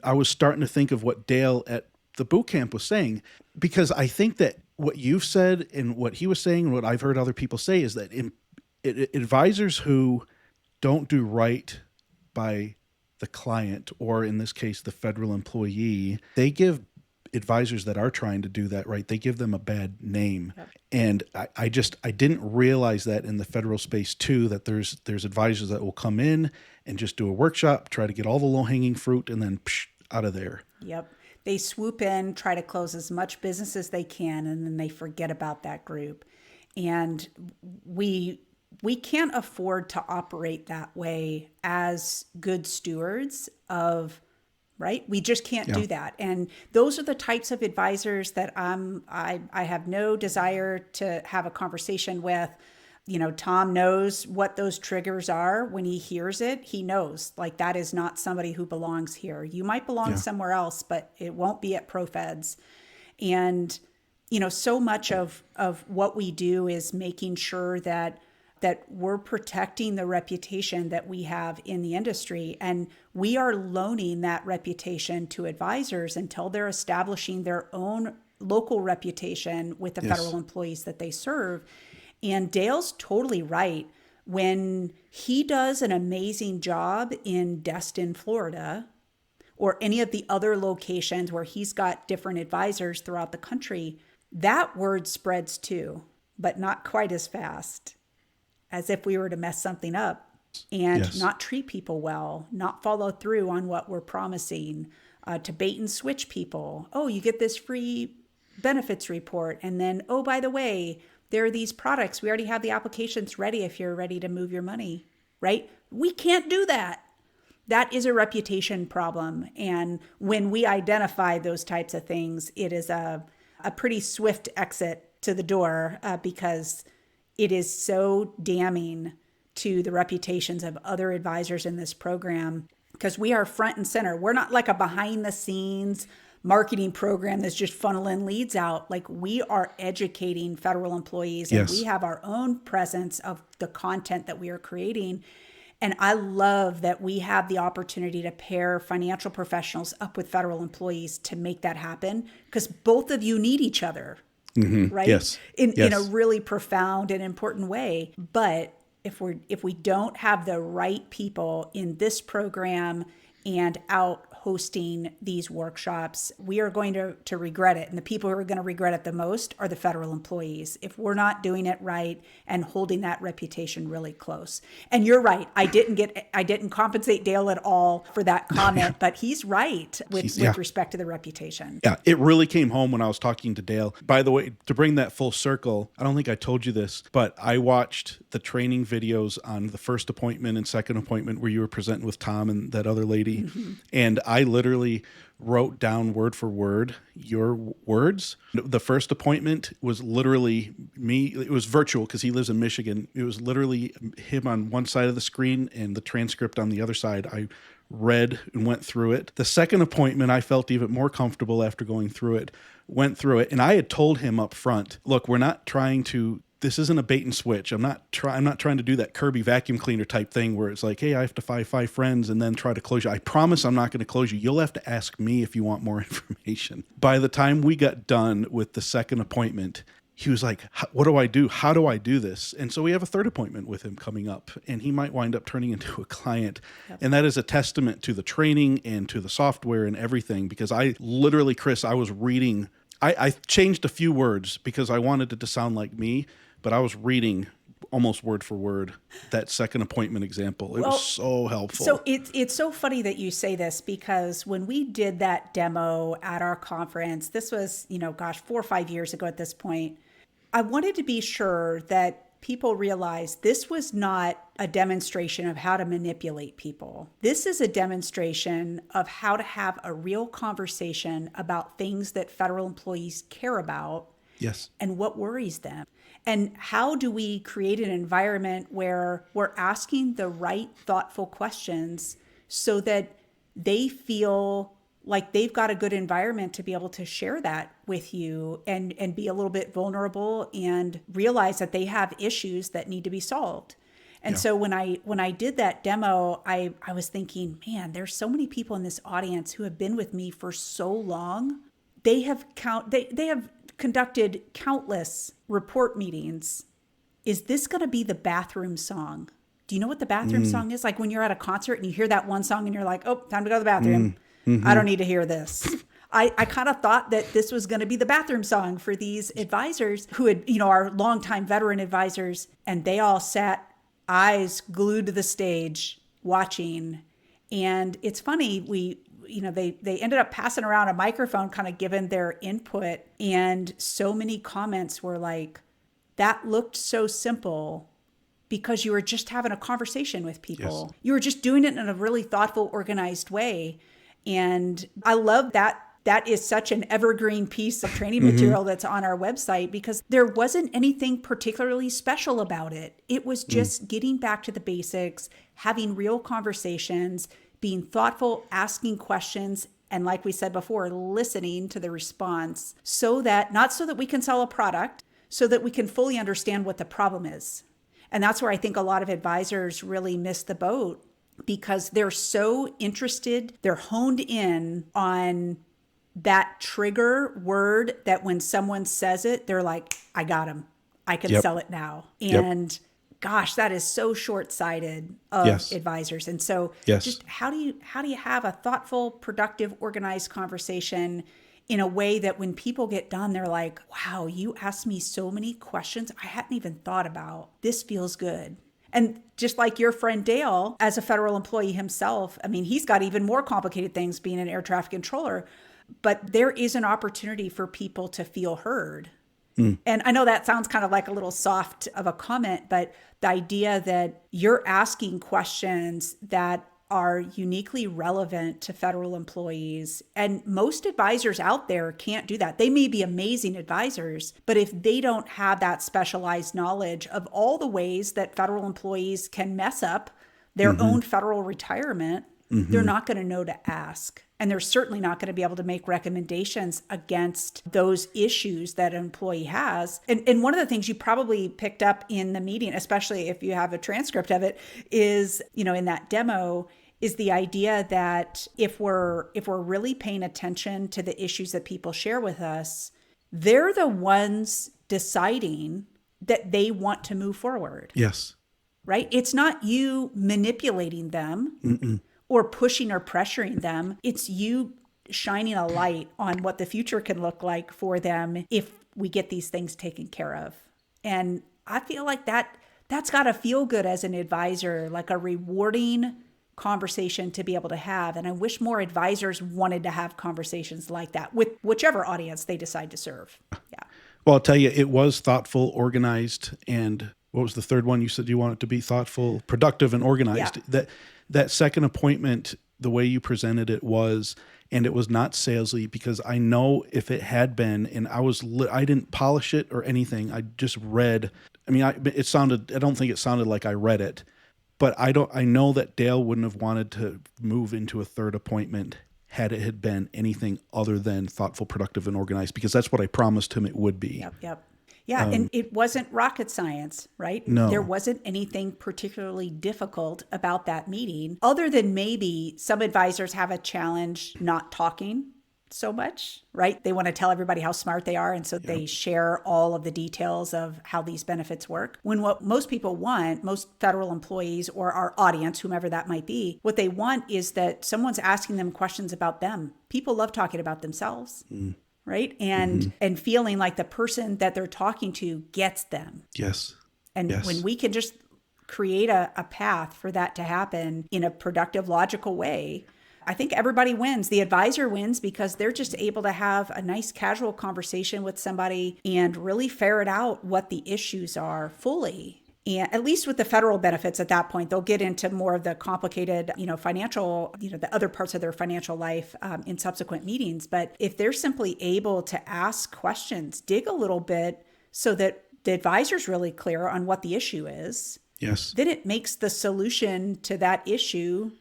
C: I was starting to think of what Dale at the boot camp was saying, because I think that what you've said and what he was saying and what I've heard other people say is that advisors who don't do right by the client, or in this case, the federal employee, they give advisors that are trying to do that right, they give them a bad name. Yep. And I didn't realize that in the federal space too, that there's advisors that will come in and just do a workshop, try to get all the low-hanging fruit, and then out of there.
A: Yep. They swoop in, try to close as much business as they can, and then they forget about that group. And we can't afford to operate that way as good stewards of, right? We just can't do that. And those are the types of advisors that I have no desire to have a conversation with. Tom knows what those triggers are. When he hears it, he knows, like, that is not somebody who belongs here. You might belong somewhere else, but it won't be at ProFeds. And, so much of what we do is making sure that we're protecting the reputation that we have in the industry. And we are loaning that reputation to advisors until they're establishing their own local reputation with the federal employees that they serve. And Dale's totally right. When he does an amazing job in Destin, Florida, or any of the other locations where he's got different advisors throughout the country, that word spreads too, but not quite as fast as if we were to mess something up and not treat people well, not follow through on what we're promising, to bait and switch people. Oh, you get this free benefits report. And then, oh, by the way, there are these products. We already have the applications ready if you're ready to move your money, right? We can't do that. That is a reputation problem. And when we identify those types of things, it is a pretty swift exit to the door because it is so damning to the reputations of other advisors in this program, because we are front and center. We're not like a behind the scenes marketing program that's just funneling leads out. Like, we are educating federal employees, and we have our own presence of the content that we are creating. And I love that we have the opportunity to pair financial professionals up with federal employees to make that happen, because both of you need each other, right?
C: Yes.
A: In a really profound and important way. But if we don't have the right people in this program and out hosting these workshops, we are going to regret it. And the people who are going to regret it the most are the federal employees if we're not doing it right and holding that reputation really close. And you're right. I didn't compensate Dale at all for that comment, but he's right with respect to the reputation.
C: Yeah, it really came home when I was talking to Dale. By the way, to bring that full circle, I don't think I told you this, but I watched the training videos on the first appointment and second appointment where you were presenting with Tom and that other lady. And I literally wrote down word for word your words. The first appointment was literally me. It was virtual because he lives in Michigan. It was literally him on one side of the screen and the transcript on the other side. I read and went through it. The second appointment, I felt even more comfortable after going through it, went through it. And I had told him up front, look, we're not trying to, this isn't a bait and switch. I'm not trying to do that Kirby vacuum cleaner type thing where it's like, hey, I have to find 5 friends and then try to close you. I promise I'm not going to close you. You'll have to ask me if you want more information. By the time we got done with the second appointment, he was like, what do I do? How do I do this? And so we have a third appointment with him coming up, and he might wind up turning into a client. Yep. And that is a testament to the training and to the software and everything, because I literally, Chris, I was reading, I changed a few words because I wanted it to sound like me, but I was reading almost word for word that second appointment example. It was so helpful.
A: So it's so funny that you say this, because when we did that demo at our conference, this was, 4 or 5 years ago at this point, I wanted to be sure that people realized this was not a demonstration of how to manipulate people. This is a demonstration of how to have a real conversation about things that federal employees care about.
C: Yes.
A: And what worries them. And how do we create an environment where we're asking the right, thoughtful questions so that they feel like they've got a good environment to be able to share that with you and be a little bit vulnerable and realize that they have issues that need to be solved. And so when I did that demo, I was thinking, man, there's so many people in this audience who have been with me for so long. They have conducted countless report meetings. Is this going to be the bathroom song? Do you know what the bathroom song is? Like when you're at a concert and you hear that one song and you're like, oh, time to go to the bathroom. I don't need to hear this. I kind of thought that this was going to be the bathroom song for these advisors who had, are longtime veteran advisors, and they all sat eyes glued to the stage watching. And it's funny, they ended up passing around a microphone, kind of giving their input. And so many comments were like, that looked so simple because you were just having a conversation with people. Yes. You were just doing it in a really thoughtful, organized way. And I love that. That is such an evergreen piece of training material that's on our website, because there wasn't anything particularly special about it. It was just getting back to the basics, having real conversations, being thoughtful, asking questions, and like we said before, listening to the response not so that we can sell a product, so that we can fully understand what the problem is. And that's where I think a lot of advisors really miss the boat, because they're so interested, they're honed in on that trigger word that when someone says it, they're like, I got him. I can sell it now. And gosh, that is so short-sighted of advisors. And so just how do you have a thoughtful, productive, organized conversation in a way that when people get done, they're like, wow, you asked me so many questions I hadn't even thought about. This feels good. And just like your friend Dale, as a federal employee himself, I mean, he's got even more complicated things being an air traffic controller. But there is an opportunity for people to feel heard. And I know that sounds kind of like a little soft of a comment, but the idea that you're asking questions that are uniquely relevant to federal employees. And most advisors out there can't do that. They may be amazing advisors, but if they don't have that specialized knowledge of all the ways that federal employees can mess up their own federal retirement, they're not going to know to ask. And they're certainly not going to be able to make recommendations against those issues that an employee has. And one of the things you probably picked up in the meeting, especially if you have a transcript of it, is, in that demo, is the idea that if we're really paying attention to the issues that people share with us, they're the ones deciding that they want to move forward.
C: Yes.
A: Right? It's not you manipulating them or pushing or pressuring them. It's you shining a light on what the future can look like for them if we get these things taken care of. And I feel like that's got to feel good as an advisor, like a rewarding conversation to be able to have. And I wish more advisors wanted to have conversations like that with whichever audience they decide to serve. Yeah.
C: Well, I'll tell you, it was thoughtful, organized, and what was the third one? You said you want it to be thoughtful, productive, and organized.
A: Yeah.
C: That second appointment, the way you presented it was, and it was not salesy, because I know if it had been, and I didn't polish it or anything. I just read. I mean, I don't think it sounded like I read it, but I know that Dale wouldn't have wanted to move into a third appointment had it had been anything other than thoughtful, productive, and organized, because that's what I promised him it would be.
A: Yep. Yeah, and it wasn't rocket science, right?
C: No.
A: There wasn't anything particularly difficult about that meeting, other than maybe some advisors have a challenge not talking so much, right? They want to tell everybody how smart they are, and so they share all of the details of how these benefits work. When what most people want, most federal employees or our audience, whomever that might be, what they want is that someone's asking them questions about them. People love talking about themselves. Right? And feeling like the person that they're talking to gets them.
C: Yes.
A: And when we can just create a path for that to happen in a productive, logical way, I think everybody wins. The advisor wins because they're just able to have a nice casual conversation with somebody and really ferret out what the issues are fully. And at least with the federal benefits at that point, they'll get into more of the complicated, financial, the other parts of their financial life in subsequent meetings. But if they're simply able to ask questions, dig a little bit so that the advisor's really clear on what the issue is, then it makes the solution to that issue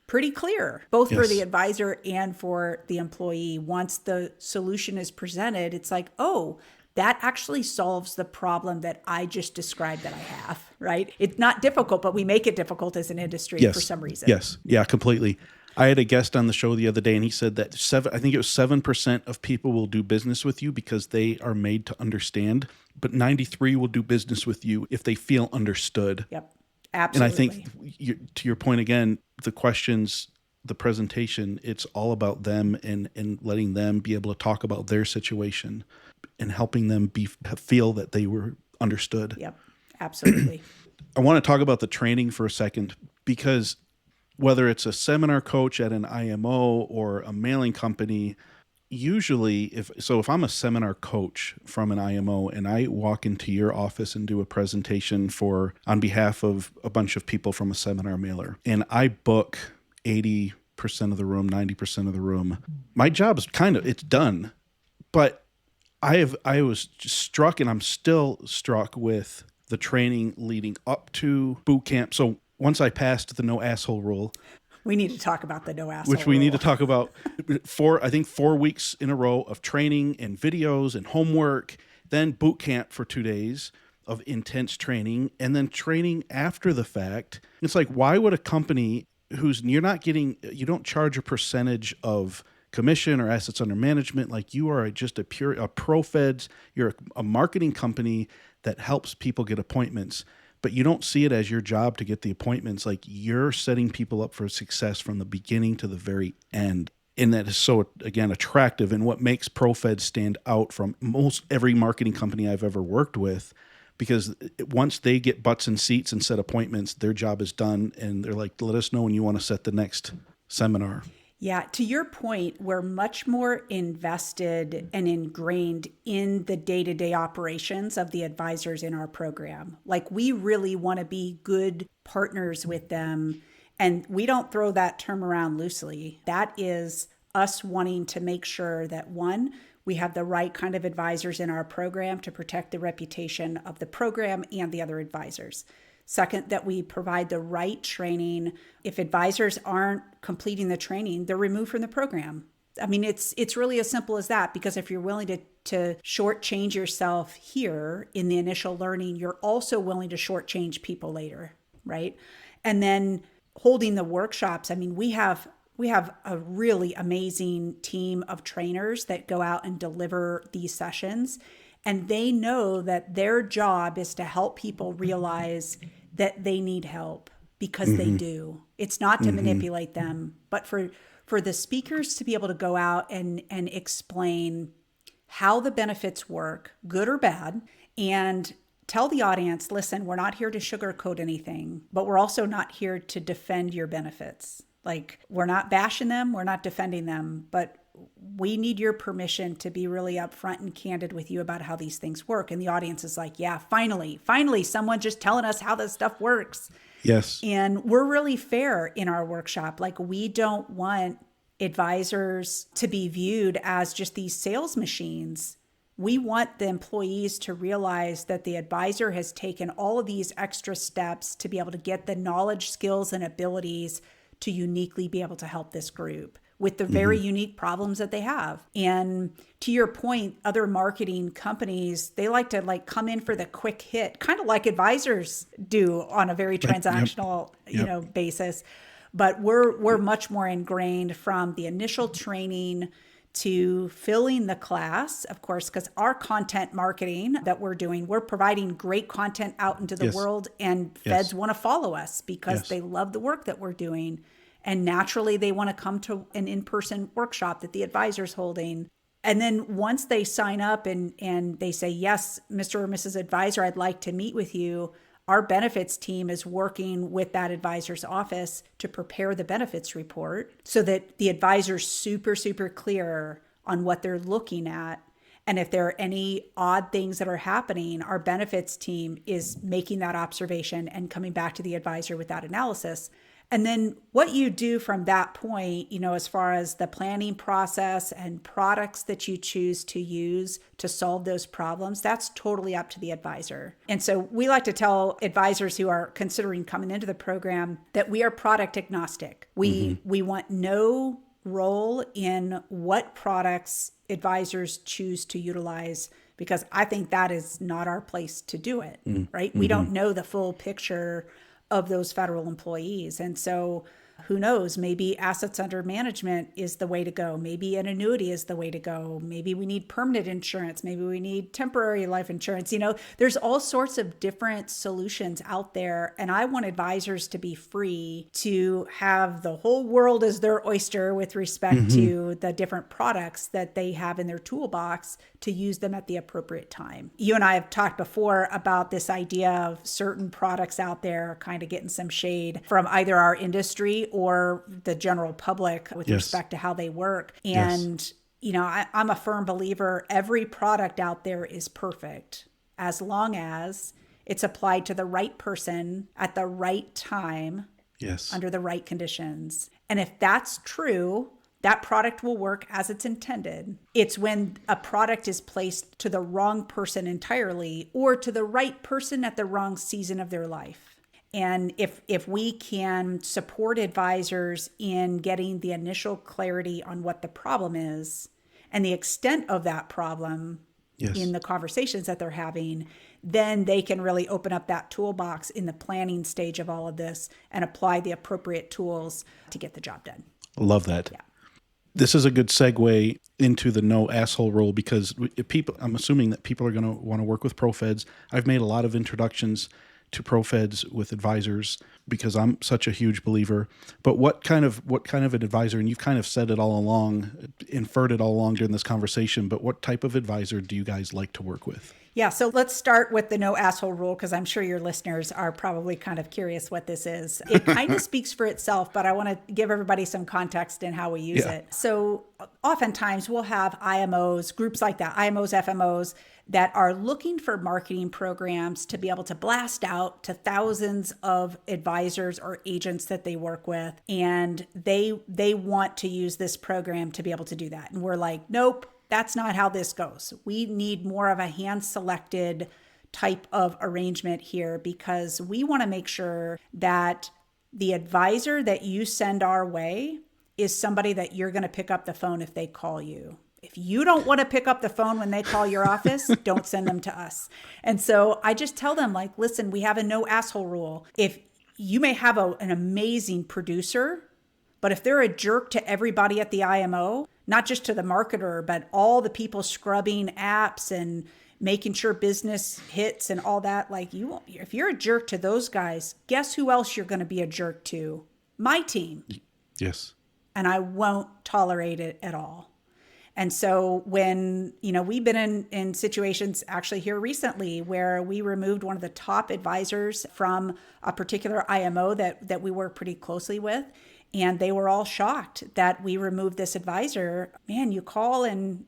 A: pretty clear, both for the advisor and for the employee. Once the solution is presented, it's like, oh, that actually solves the problem that I just described that I have, right? It's not difficult, but we make it difficult as an industry for some reason.
C: Yes. Yeah, completely. I had a guest on the show the other day, and he said that 7% of people will do business with you because they are made to understand, but 93 will do business with you if they feel understood.
A: Yep, absolutely.
C: And I think, to your point again, the questions, the presentation, it's all about them and letting them be able to talk about their situation and helping them feel that they were understood.
A: Yep, absolutely.
C: I want to talk about the training for a second, because whether it's a seminar coach at an IMO or a mailing company, usually if I'm a seminar coach from an IMO and I walk into your office and do a presentation on behalf of a bunch of people from a seminar mailer, and I book 80% of the room, 90% of the room, my job is it's done. But I was struck, and I'm still struck with the training leading up to boot camp. So once I passed the no asshole rule,
A: we need to talk about the no asshole
C: which we need to talk about. 4 weeks in a row of training and videos and homework, then boot camp for 2 days of intense training, and then training after the fact. It's like, why would a company you don't charge a percentage of commission or assets under management, like you are just a ProFeds, you're a marketing company that helps people get appointments, but you don't see it as your job to get the appointments. Like, you're setting people up for success from the beginning to the very end. And that is so, again, attractive, and what makes ProFeds stand out from most every marketing company I've ever worked with, because once they get butts in seats and set appointments, their job is done, and they're like, let us know when you want to set the next seminar.
A: Yeah, to your point, we're much more invested and ingrained in the day-to-day operations of the advisors in our program. Like, we really want to be good partners with them. And we don't throw that term around loosely. That is us wanting to make sure that, one, we have the right kind of advisors in our program to protect the reputation of the program and the other advisors. Second, that we provide the right training. If advisors aren't completing the training, they're removed from the program. I mean, it's really as simple as that, because if you're willing to shortchange yourself here in the initial learning, you're also willing to shortchange people later, right? And then holding the workshops. I mean, we have a really amazing team of trainers that go out and deliver these sessions. And they know that their job is to help people realize that they need help, because they do. It's not to manipulate them, but for the speakers to be able to go out and explain how the benefits work, good or bad, and tell the audience, listen, we're not here to sugarcoat anything, but we're also not here to defend your benefits. Like, we're not bashing them, we're not defending them, but we need your permission to be really upfront and candid with you about how these things work. And the audience is like, yeah, finally, someone just telling us how this stuff works.
C: Yes.
A: And we're really fair in our workshop. Like, we don't want advisors to be viewed as just these sales machines. We want the employees to realize that the advisor has taken all of these extra steps to be able to get the knowledge, skills, and abilities to uniquely be able to help this group with the very unique problems that they have. And to your point, other marketing companies, they like to come in for the quick hit, kind of like advisors do on a very transactional, basis. But we're much more ingrained from the initial training to filling the class, of course, because our content marketing that we're doing, we're providing great content out into the world, and feds want to follow us because they love the work that we're doing. And naturally, they want to come to an in-person workshop that the advisor's holding. And then once they sign up and they say, yes, Mr. or Mrs. Advisor, I'd like to meet with you, our benefits team is working with that advisor's office to prepare the benefits report so that the advisor's super, super clear on what they're looking at. And if there are any odd things that are happening, our benefits team is making that observation and coming back to the advisor with that analysis. And then what you do from that point, as far as the planning process and products that you choose to use to solve those problems, that's totally up to the advisor. And so we like to tell advisors who are considering coming into the program that we are product agnostic. We want no role in what products advisors choose to utilize, because I think that is not our place to do it, right? We don't know the full picture of those federal employees. And so who knows, maybe assets under management is the way to go. Maybe an annuity is the way to go. Maybe we need permanent insurance. Maybe we need temporary life insurance. There's all sorts of different solutions out there. And I want advisors to be free to have the whole world as their oyster with respect to the different products that they have in their toolbox to use them at the appropriate time. You and I have talked before about this idea of certain products out there kind of getting some shade from either our industry or the general public with respect to how they work. And, I'm a firm believer every product out there is perfect as long as it's applied to the right person at the right time, under the right conditions. And if that's true, that product will work as it's intended. It's when a product is placed to the wrong person entirely or to the right person at the wrong season of their life. And if we can support advisors in getting the initial clarity on what the problem is and the extent of that problem in the conversations that they're having, then they can really open up that toolbox in the planning stage of all of this and apply the appropriate tools to get the job done.
C: I love that.
A: Yeah.
C: This is a good segue into the no asshole rule, because I'm assuming that people are going to want to work with ProFeds. I've made a lot of introductions to ProFeds with advisors because I'm such a huge believer. But what kind of an advisor, and you've kind of said it all along, inferred it all along during this conversation, but what type of advisor do you guys like to work with?
A: Yeah, so let's start with the no asshole rule, because I'm sure your listeners are probably kind of curious what this is. It kind of speaks for itself, but I want to give everybody some context in how we use it. So oftentimes we'll have IMOs, groups like that, IMOs, FMOs, that are looking for marketing programs to be able to blast out to thousands of advisors or agents that they work with. And they want to use this program to be able to do that. And we're like, nope. That's not how this goes. We need more of a hand-selected type of arrangement here, because we want to make sure that the advisor that you send our way is somebody that you're going to pick up the phone if they call you. If you don't want to pick up the phone when they call your office, don't send them to us. And so I just tell them, like, listen, we have a no asshole rule. If you may have an amazing producer, but if they're a jerk to everybody at the IMO, not just to the marketer, but all the people scrubbing apps and making sure business hits and all that, like, if you're a jerk to those guys, guess who else you're going to be a jerk to? My team.
C: Yes.
A: And I won't tolerate it at all. And so when, we've been in situations actually here recently where we removed one of the top advisors from a particular IMO that we work pretty closely with. And they were all shocked that we removed this advisor. Man, you call and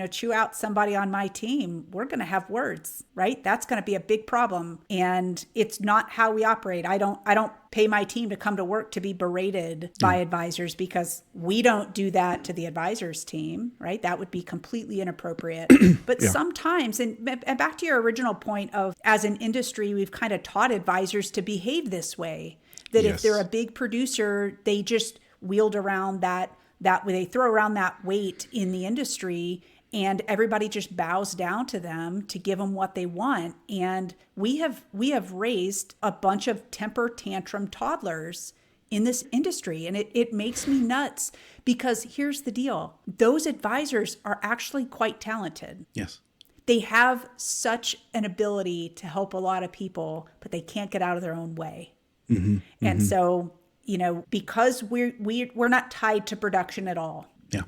A: chew out somebody on my team, we're going to have words, right? That's going to be a big problem. And it's not how we operate. I don't pay my team to come to work to be berated by advisors, because we don't do that to the advisor's team, right? That would be completely inappropriate. But sometimes, and back to your original point of, as an industry, we've kind of taught advisors to behave this way. That if they're a big producer, they just wield around that they throw around that weight in the industry, and everybody just bows down to them to give them what they want. And we have raised a bunch of temper tantrum toddlers in this industry. And it makes me nuts, because here's the deal. Those advisors are actually quite talented.
C: Yes.
A: They have such an ability to help a lot of people, but they can't get out of their own way. Mm-hmm, and so, because we're not tied to production at all.
C: Yeah.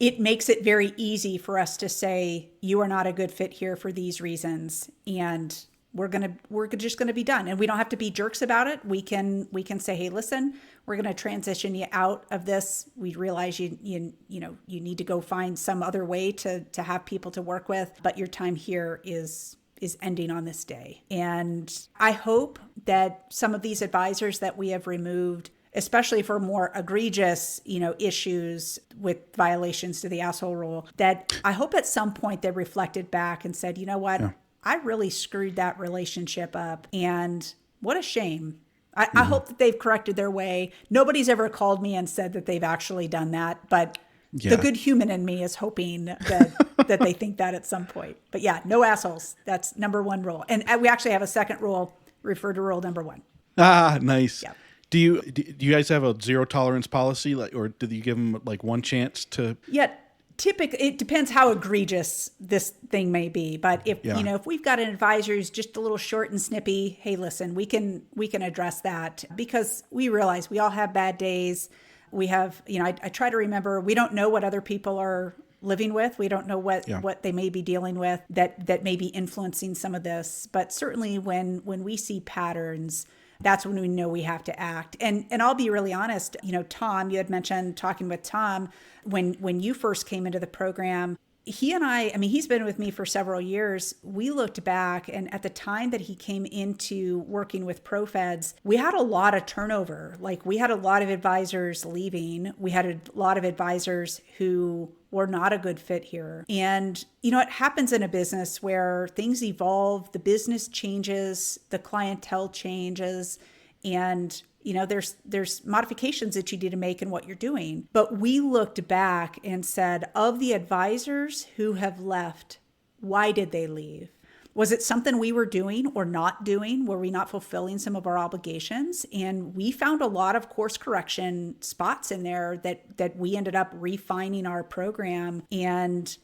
A: It makes it very easy for us to say, you are not a good fit here for these reasons. And we're just going to be done. And we don't have to be jerks about it. We can say, hey, listen, we're going to transition you out of this. We realize you need to go find some other way to have people to work with, but your time here is ending on this day. And I hope that some of these advisors that we have removed, especially for more egregious, issues with violations to the asshole rule, that I hope at some point they reflected back and said, you know what, I really screwed that relationship up, and what a shame. I hope that they've corrected their way. Nobody's ever called me and said that they've actually done that, but the good human in me is hoping that they think that at some point. But yeah, no assholes. That's number one rule. And we actually have a second rule, refer to rule number one.
C: Ah, nice.
A: Yeah.
C: Do you guys have a zero tolerance policy, or do you give them like one chance to? Yeah.
A: Typically, it depends how egregious this thing may be. But if we've got an advisor who's just a little short and snippy, hey, listen, we can address that, because we realize we all have bad days. We have, I try to remember, we don't know what other people are living with. We don't know what they may be dealing with that may be influencing some of this. But certainly when we see patterns, that's when we know we have to act. And I'll be really honest, Tom, you had mentioned talking with Tom when you first came into the program. He and I mean, he's been with me for several years. We looked back, and at the time that he came into working with ProFeds, we had a lot of turnover. Like, we had a lot of advisors leaving. We had a lot of advisors who were not a good fit here. And, it happens in a business where things evolve, the business changes, the clientele changes, and there's modifications that you need to make in what you're doing. But we looked back and said, of the advisors who have left, why did they leave? Was it something we were doing or not doing? Were we not fulfilling some of our obligations? And we found a lot of course correction spots in there that we ended up refining our program and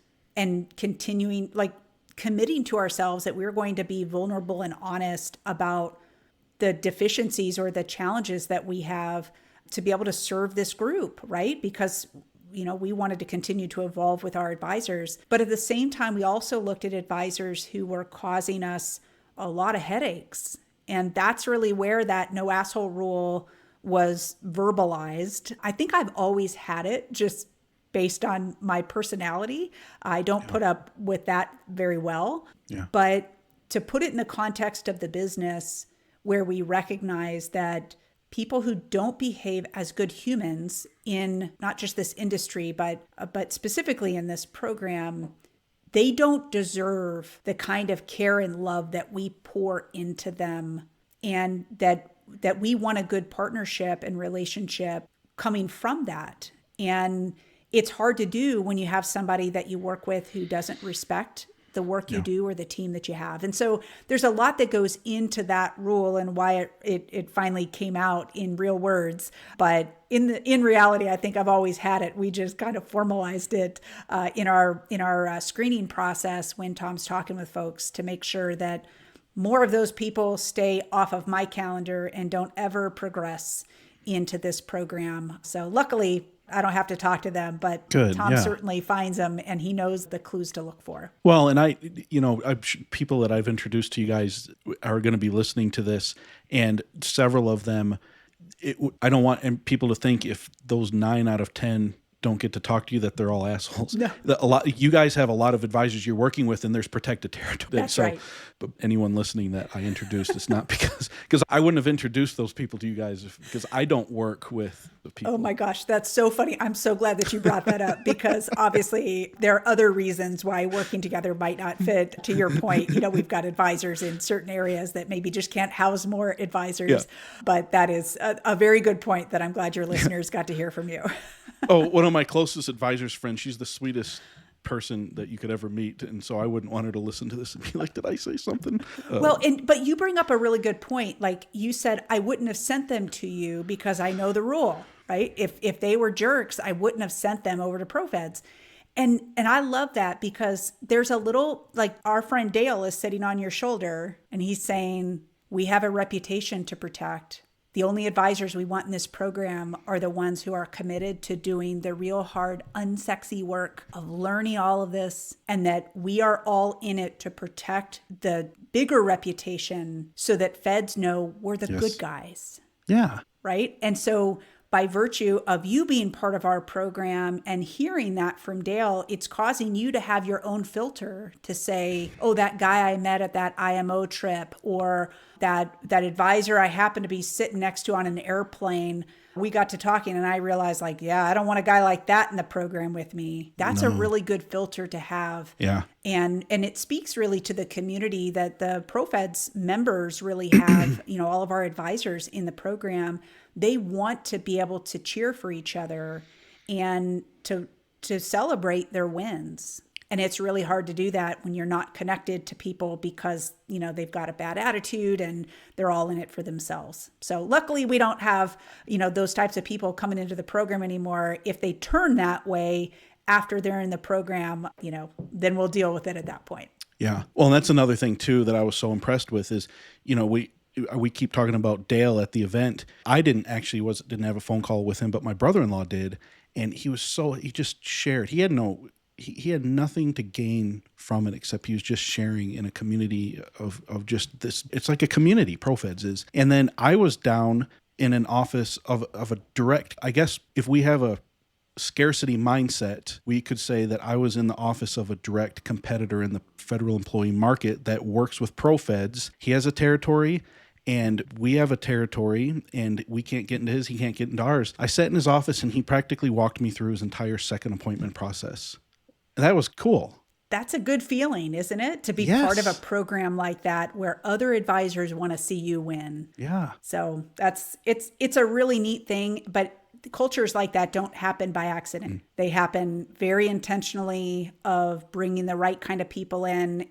A: continuing, like, committing to ourselves that we were going to be vulnerable and honest about the deficiencies or the challenges that we have to be able to serve this group, right? Because we wanted to continue to evolve with our advisors. But at the same time, we also looked at advisors who were causing us a lot of headaches. And that's really where that no asshole rule was verbalized. I think I've always had it, just based on my personality. I don't put up with that very well.
C: Yeah.
A: But to put it in the context of the business, where we recognize that people who don't behave as good humans in not just this industry, but specifically in this program, they don't deserve the kind of care and love that we pour into them, and that we want a good partnership and relationship coming from that. And it's hard to do when you have somebody that you work with who doesn't respect the work you do or the team that you have. And so there's a lot that goes into that rule and why it finally came out in real words. But in reality, I think I've always had it. We just kind of formalized it in our screening process when Tom's talking with folks to make sure that more of those people stay off of my calendar and don't ever progress into this program. So luckily, I don't have to talk to them, but Tom certainly finds them and he knows the clues to look for.
C: Well, and people that I've introduced to you guys are going to be listening to this, and several of them, I don't want people to think if those 9 out of 10 don't get to talk to you that they're all assholes.
A: No.
C: You guys have a lot of advisors you're working with, and there's protected territory.
A: That's right.
C: But anyone listening that I introduced, it's not because I wouldn't have introduced those people to you guys because I don't work with the people.
A: Oh my gosh, that's so funny. I'm so glad that you brought that up because obviously there are other reasons why working together might not fit. To your point, we've got advisors in certain areas that maybe just can't house more advisors. Yeah. But that is a very good point that I'm glad your listeners got to hear from you.
C: Oh, one of my closest advisors' friends, she's the sweetest person that you could ever meet, and so I wouldn't want her to listen to this and be like, did I say something?
A: But you bring up a really good point. Like you said, I wouldn't have sent them to you because I know the rule, right? If they were jerks, I wouldn't have sent them over to ProFeds. And I love that because there's a little, like our friend Dale is sitting on your shoulder and he's saying, we have a reputation to protect. The only advisors we want in this program are the ones who are committed to doing the real hard, unsexy work of learning all of this, and that we are all in it to protect the bigger reputation so that feds know we're the good guys.
C: Yeah.
A: Right? And so by virtue of you being part of our program and hearing that from Dale, it's causing you to have your own filter to say, oh, that guy I met at that IMO trip, or that advisor I happened to be sitting next to on an airplane, we got to talking and I realized I don't want a guy like that in the program with me. That's a really good filter to have.
C: Yeah.
A: And it speaks really to the community that the ProFeds members really have, all of our advisors in the program. They want to be able to cheer for each other and to celebrate their wins. And it's really hard to do that when you're not connected to people because, they've got a bad attitude and they're all in it for themselves. So luckily we don't have, those types of people coming into the program anymore. If they turn that way after they're in the program, then we'll deal with it at that point.
C: Yeah. Well, and that's another thing too that I was so impressed with is, we keep talking about Dale at the event. I didn't have a phone call with him, but my brother-in-law did. And he just shared. He had nothing to gain from it except he was just sharing in a community of just this. It's like a community, ProFeds is. And then I was down in an office of a direct, I guess if we have a scarcity mindset, we could say that I was in the office of a direct competitor in the federal employee market that works with ProFeds. He has a territory and we have a territory and we can't get into his, he can't get into ours. I sat in his office and he practically walked me through his entire second appointment process. And that was cool.
A: That's a good feeling, isn't it? To be part of a program like that where other advisors want to see you win.
C: Yeah.
A: So it's a really neat thing, but cultures like that don't happen by accident. They happen very intentionally of bringing the right kind of people in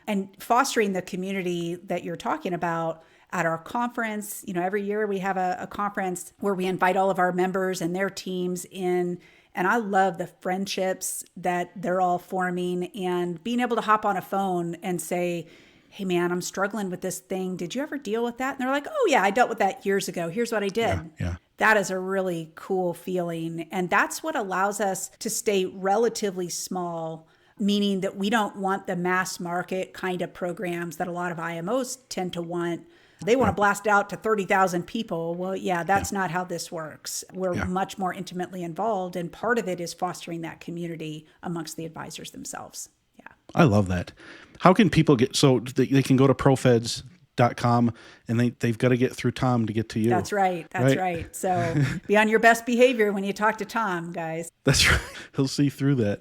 A: and fostering the community that you're talking about. At our conference, every year we have a conference where we invite all of our members and their teams in. And I love the friendships that they're all forming and being able to hop on a phone and say, hey man, I'm struggling with this thing. Did you ever deal with that? And they're like, oh yeah, I dealt with that years ago. Here's what I did.
C: Yeah.
A: That is a really cool feeling. And that's what allows us to stay relatively small, meaning that we don't want the mass market kind of programs that a lot of IMOs tend to want. They want to blast out to 30,000 people. Well, yeah, that's not how this works. We're much more intimately involved. And part of it is fostering that community amongst the advisors themselves. Yeah.
C: I love that. How can people so they can go to ProFeds.com and they've got to get through Tom to get to you.
A: That's right. That's right. So be on your best behavior when you talk to Tom, guys.
C: That's right. He'll see through that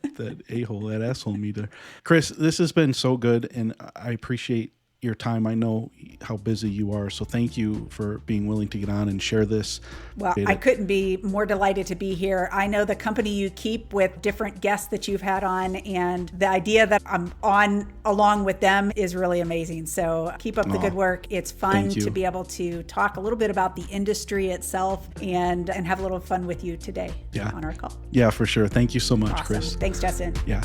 C: a-hole, that asshole meter. Chris, this has been so good, and I appreciate your time. I know how busy you are, so thank you for being willing to get on and share this.
A: Well, I couldn't be more delighted to be here. I know the company you keep with different guests that you've had on, and the idea that I'm on along with them is really amazing. So keep up the good work. It's fun to be able to talk a little bit about the industry itself and have a little fun with you today on our call.
C: Yeah, for sure. Thank you so much,
A: Awesome.
C: Chris.
A: Thanks, Justin.
C: Yeah.